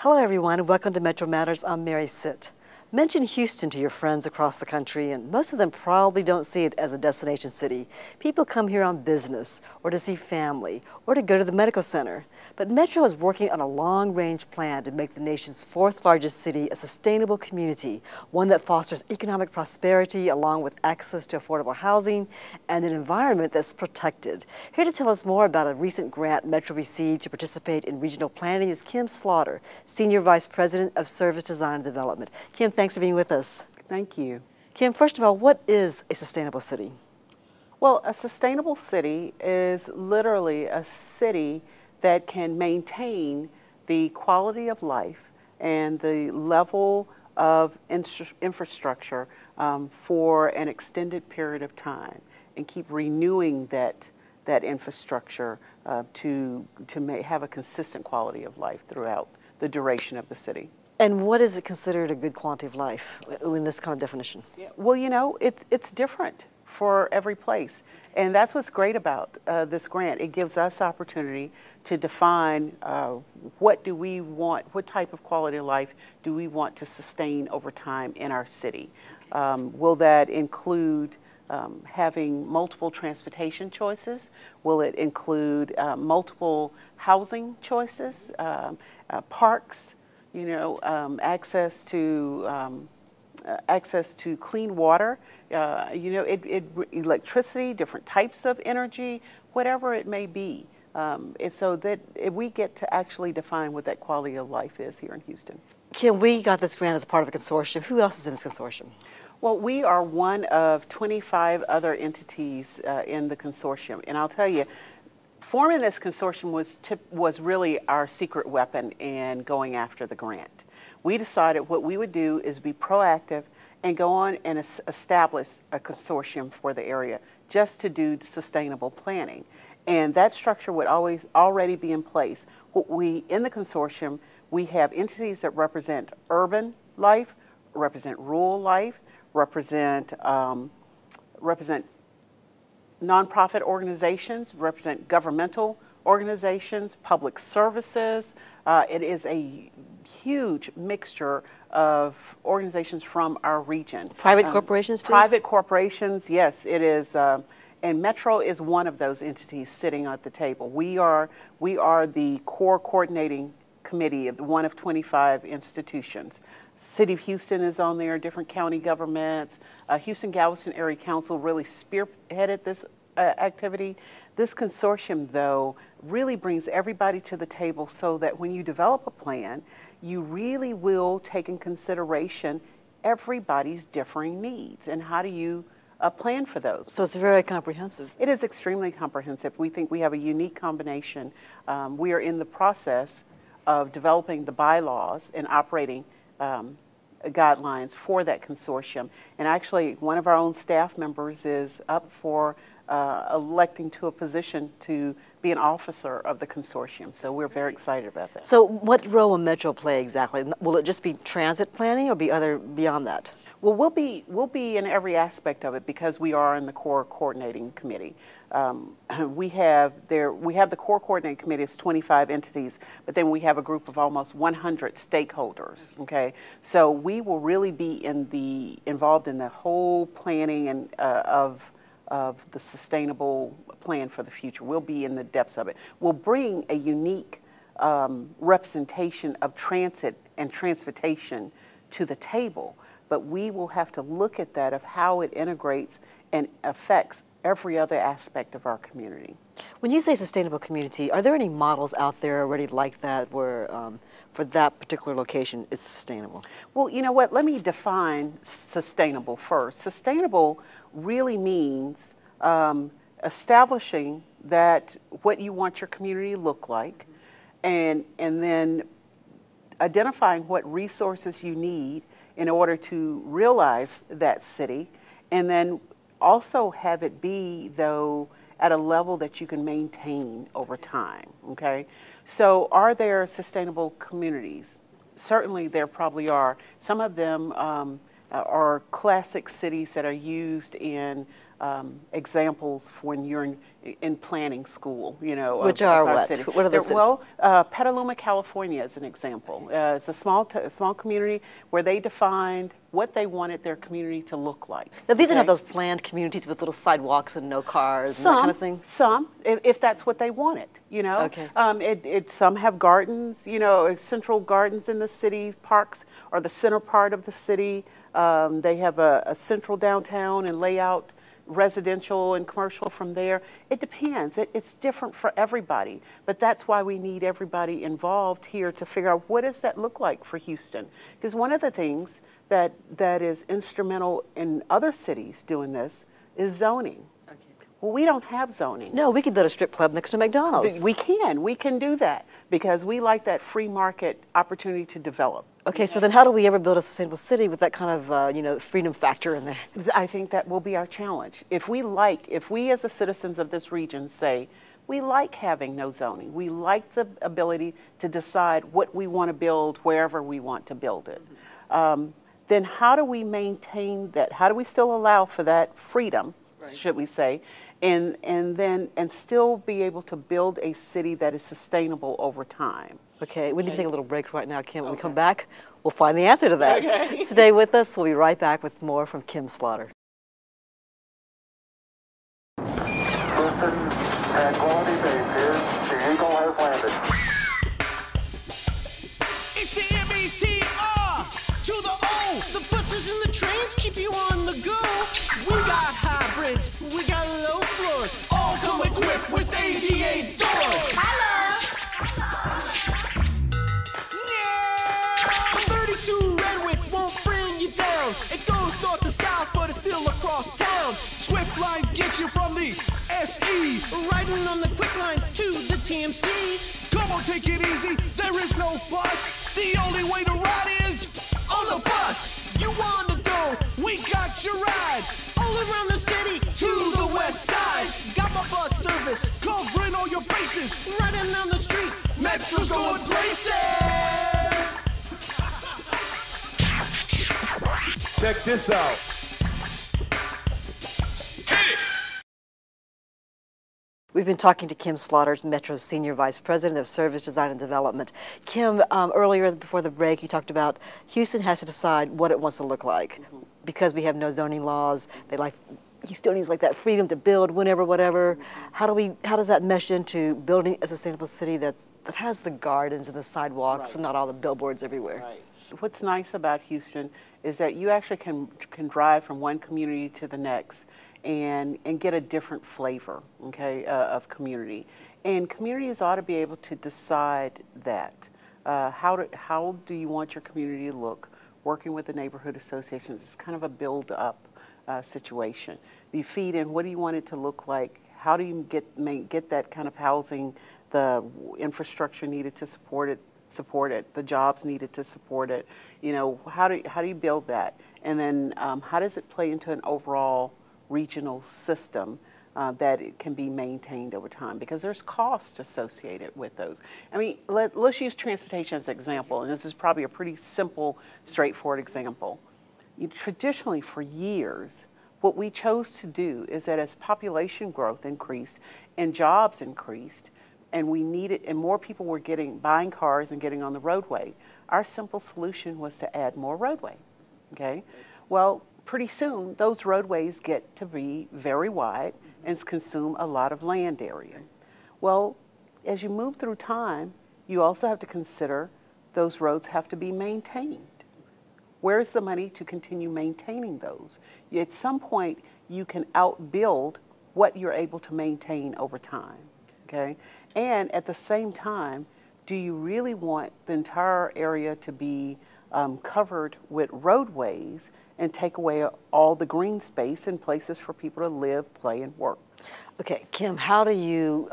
Hello everyone and welcome to Metro Matters. I'm Mary Sitt. Mention Houston to your friends across the country and most of them probably don't see it as a destination city. People come here on business or to see family or to go to the medical center. But Metro is working on a long-range plan to make the nation's fourth largest city a sustainable community, one that fosters economic prosperity along with access to affordable housing and an environment that's protected. Here to tell us more about a recent grant Metro received to participate in regional planning is Kim Slaughter, Senior Vice President of Service Design and Development. Kim, thanks for being with us. Thank you. Kim, first of all, what is a sustainable city? Well, a sustainable city is literally a city that can maintain the quality of life and the level of infrastructure for an extended period of time and keep renewing that infrastructure to have a consistent quality of life throughout the duration of the city. And what is it considered a good quality of life in this kind of definition? Yeah. Well, you know, it's different for every place. And that's what's great about this grant. It gives us opportunity to define what do we want, what type of quality of life do we want to sustain over time in our city. Will that include having multiple transportation choices? Will it include multiple housing choices, parks, you know, access to clean water, you know, electricity, different types of energy, whatever it may be. It's so that we get to actually define what that quality of life is here in Houston. Kim, we got this grant as part of a consortium. Who else is in this consortium? Well, we are one of 25 other entities in the consortium. And I'll tell you, forming this consortium was really our secret weapon in going after the grant. We decided what we would do is be proactive and go on and establish a consortium for the area just to do sustainable planning. And that structure would already be in place. In the consortium, we have entities that represent urban life, represent rural life, represent nonprofit organizations, represent governmental organizations, public services. It is a huge mixture of organizations from our region. Private corporations too? Private corporations, yes, it is. And Metro is one of those entities sitting at the table. We are the core coordinating committee of one of 25 institutions. City of Houston is on there, different county governments. Houston-Galveston Area Council really spearheaded this activity. This consortium, though, really brings everybody to the table so that when you develop a plan, you really will take in consideration everybody's differing needs and how do you plan for those. So it's very comprehensive. It is extremely comprehensive. We think we have a unique combination. We are in the process of developing the bylaws and operating guidelines for that consortium. And actually, one of our own staff members is up for electing to a position to be an officer of the consortium. So we're very excited about that. So what role will Metro play exactly? Will it just be transit planning or be other beyond that? Well, we'll be in every aspect of it because we are in the core coordinating committee. We have the core coordinating committee is 25 entities, but then we have a group of almost 100 stakeholders. Okay, so we will really be involved in the whole planning and of the sustainable plan for the future. We'll be in the depths of it. We'll bring a unique representation of transit and transportation to the table. But we will have to look at that of how it integrates and affects every other aspect of our community. When you say sustainable community, are there any models out there already like that where for that particular location it's sustainable? Well, you know what, let me define sustainable first. Sustainable really means establishing that what you want your community to look like and then identifying what resources you need in order to realize that city, and then also have it be, though, at a level that you can maintain over time, okay? So are there sustainable communities? Certainly there probably are. Some of them are classic cities that are used in examples for when you're in planning school, you know. Which are our what? city. What are those cities? Well, Petaluma, California is an example. It's a small community where they defined what they wanted their community to look like. Now, these are not those planned communities with little sidewalks and no cars and that kind of thing? Some, if that's what they wanted, you know. Okay. Some have gardens, you know, central gardens in the cities, parks are the center part of the city. They have a central downtown and layout, residential and commercial from there. It depends. It's different for everybody, but that's why we need everybody involved here to figure out what does that look like for Houston. Because one of the things that is instrumental in other cities doing this is zoning. Okay. Well, we don't have zoning. No, we could build a strip club next to McDonald's. We can do that because we like that free market opportunity to develop. Okay, so then how do we ever build a sustainable city with that kind of, you know, freedom factor in there? I think that will be our challenge. If we as the citizens of this region say, we like having no zoning, we like the ability to decide what we want to build wherever we want to build it, then how do we maintain that? How do we still allow for that freedom, should we say, and still be able to build a city that is sustainable over time? Okay, we need to take a little break right now, Kim. When we come back, we'll find the answer to that. Okay. Stay with us. We'll be right back with more from Kim Slaughter. Houston, Tranquility Base here. The Eagle has landed. It's the M-E-T-R to the O. The buses and the trains keep you on the go. We got hybrids, we got low floors, all come equipped with ADA doors. Hello. Yeah. 32 Renwick won't bring you down. It goes north to south, but it's still across town. Swift line gets you from the SE, riding on the quick line to the TMC. Come on, take it easy, there is no fuss. The only way to ride is on the bus. You want to go, we got your ride. All around the city to the west side. Got my bus service, covering all your bases. Riding down the street, Metro's going places. Check this out. We've been talking to Kim Slaughter, Metro's Senior Vice President of Service Design and Development. Kim, earlier before the break, you talked about Houston has to decide what it wants to look like. Mm-hmm. Because we have no zoning laws, Houstonians like that freedom to build whenever, whatever. Mm-hmm. How does that mesh into building a sustainable city that has the gardens and the sidewalks and not all the billboards everywhere? Right. What's nice about Houston is that you actually can drive from one community to the next and get a different flavor, okay, of community. And communities ought to be able to decide that. How do you want your community to look? Working with the neighborhood associations is kind of a build-up situation. You feed in, what do you want it to look like? How do you get that kind of housing, the infrastructure needed to support it, the jobs needed to support it? You know, how do you build that? And then how does it play into an overall regional system that it can be maintained over time? Because there's cost associated with those. I mean, let's use transportation as an example, and this is probably a pretty simple, straightforward example. Traditionally, for years, what we chose to do is that as population growth increased and jobs increased, and more people were buying cars and getting on the roadway, our simple solution was to add more roadway, okay? Well, pretty soon, those roadways get to be very wide and consume a lot of land area. Well, as you move through time, you also have to consider those roads have to be maintained. Where's the money to continue maintaining those? At some point, you can outbuild what you're able to maintain over time, okay? And at the same time, do you really want the entire area to be covered with roadways and take away all the green space and places for people to live, play, and work? Okay, Kim, how do you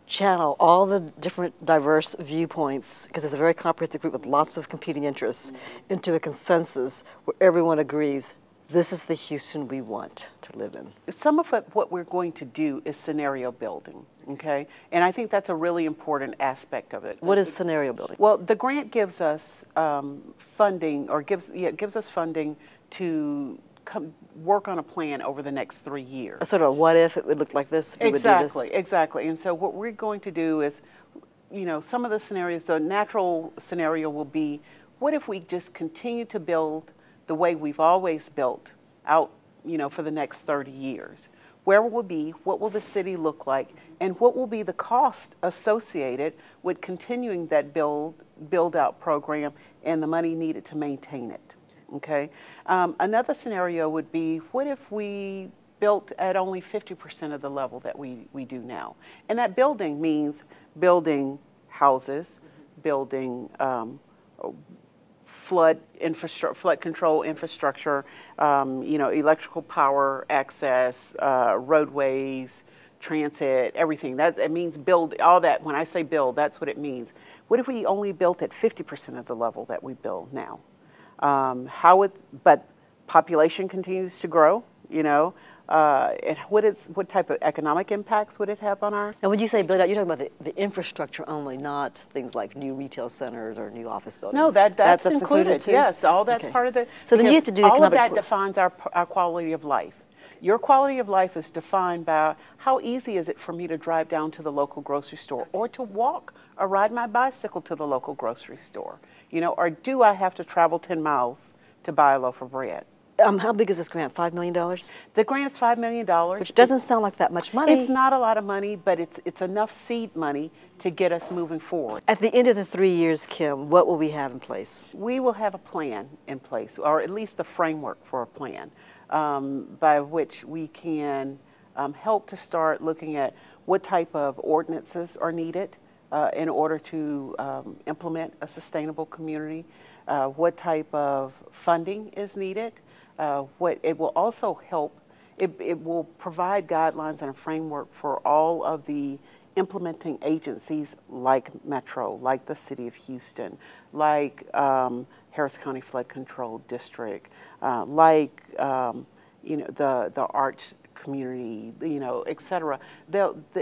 channel all the different diverse viewpoints, because it's a very comprehensive group with lots of competing interests, into a consensus where everyone agrees this is the Houston we want to live in? Some of what we're going to do is scenario building, okay? And I think that's a really important aspect of it. What is scenario building? Well, the grant gives us funding, or gives us funding to work on a plan over the next 3 years. A sort of what if it would look like this? We would do this? Exactly. And so what we're going to do is, some of the scenarios, the natural scenario will be, what if we just continue to build the way we've always built out, for the next 30 years? Where will we be? What will the city look like? And what will be the cost associated with continuing that build-out program and the money needed to maintain it? Okay. Another scenario would be, what if we built at only 50% of the level that we do now? And that building means building houses, building flood control infrastructure, electrical power access, roadways, transit, everything. It means build all that. When I say build, that's what it means. What if we only built at 50% of the level that we build now? But population continues to grow, and what type of economic impacts would it have on our? And when you say build out, you're talking about the infrastructure only, not things like new retail centers or new office buildings. No, that's included too? Yes, all that's okay. Part of the. So then you have to do all of that defines our quality of life. Your quality of life is defined by how easy is it for me to drive down to the local grocery store, or to walk or ride my bicycle to the local grocery store, or do I have to travel 10 miles to buy a loaf of bread? How big is this grant? $5 million? The grant's $5 million. Which doesn't sound like that much money. It's not a lot of money, but it's enough seed money to get us moving forward. At the end of the 3 years, Kim, what will we have in place? We will have a plan in place, or at least a framework for a plan, by which we can help to start looking at what type of ordinances are needed in order to implement a sustainable community, what type of funding is needed. What it will also help, it will provide guidelines and a framework for all of the implementing agencies like Metro, like the City of Houston, like Harris County Flood Control District, like the arts community, et cetera.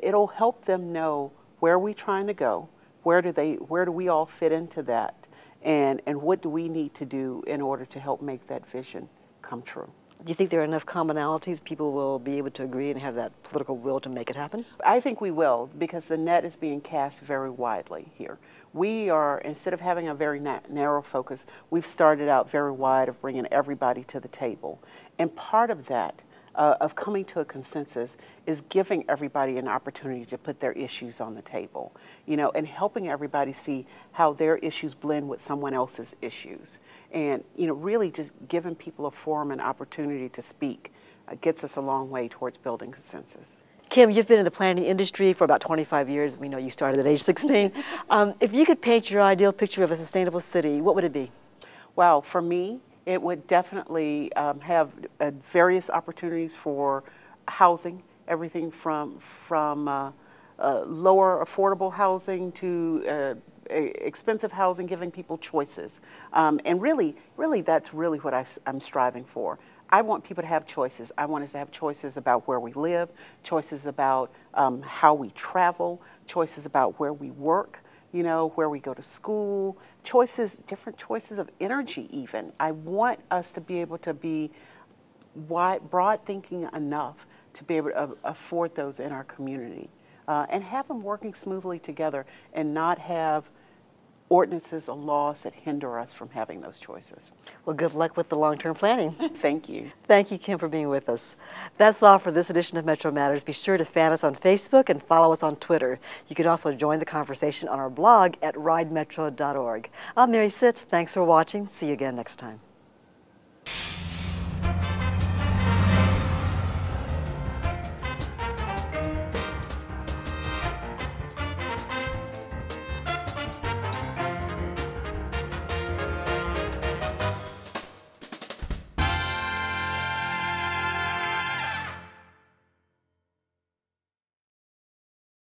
It'll help them know where we're trying to go, where do we all fit into that, and what do we need to do in order to help make that vision come true. Do you think there are enough commonalities people will be able to agree and have that political will to make it happen? I think we will, because the net is being cast very widely here. We are, instead of having a very narrow focus, we've started out very wide of bringing everybody to the table. And part of that, of coming to a consensus, is giving everybody an opportunity to put their issues on the table, and helping everybody see how their issues blend with someone else's issues. And, really just giving people a forum and opportunity to speak gets us a long way towards building consensus. Kim, you've been in the planning industry for about 25 years. We know you started at age 16. If you could paint your ideal picture of a sustainable city, what would it be? Well, for me, it would definitely have various opportunities for housing, everything from lower affordable housing to expensive housing, giving people choices. And really, that's really what I'm striving for. I want people to have choices. I want us to have choices about where we live, choices about how we travel, choices about where we work, where we go to school, different choices of energy even. I want us to be able to be broad thinking enough to be able to afford those in our community and have them working smoothly together, and not have ordinances or laws that hinder us from having those choices. Well, good luck with the long-term planning. Thank you. Thank you, Kim, for being with us. That's all for this edition of Metro Matters. Be sure to fan us on Facebook and follow us on Twitter. You can also join the conversation on our blog at ridemetro.org. I'm Mary Sitt. Thanks for watching. See you again next time.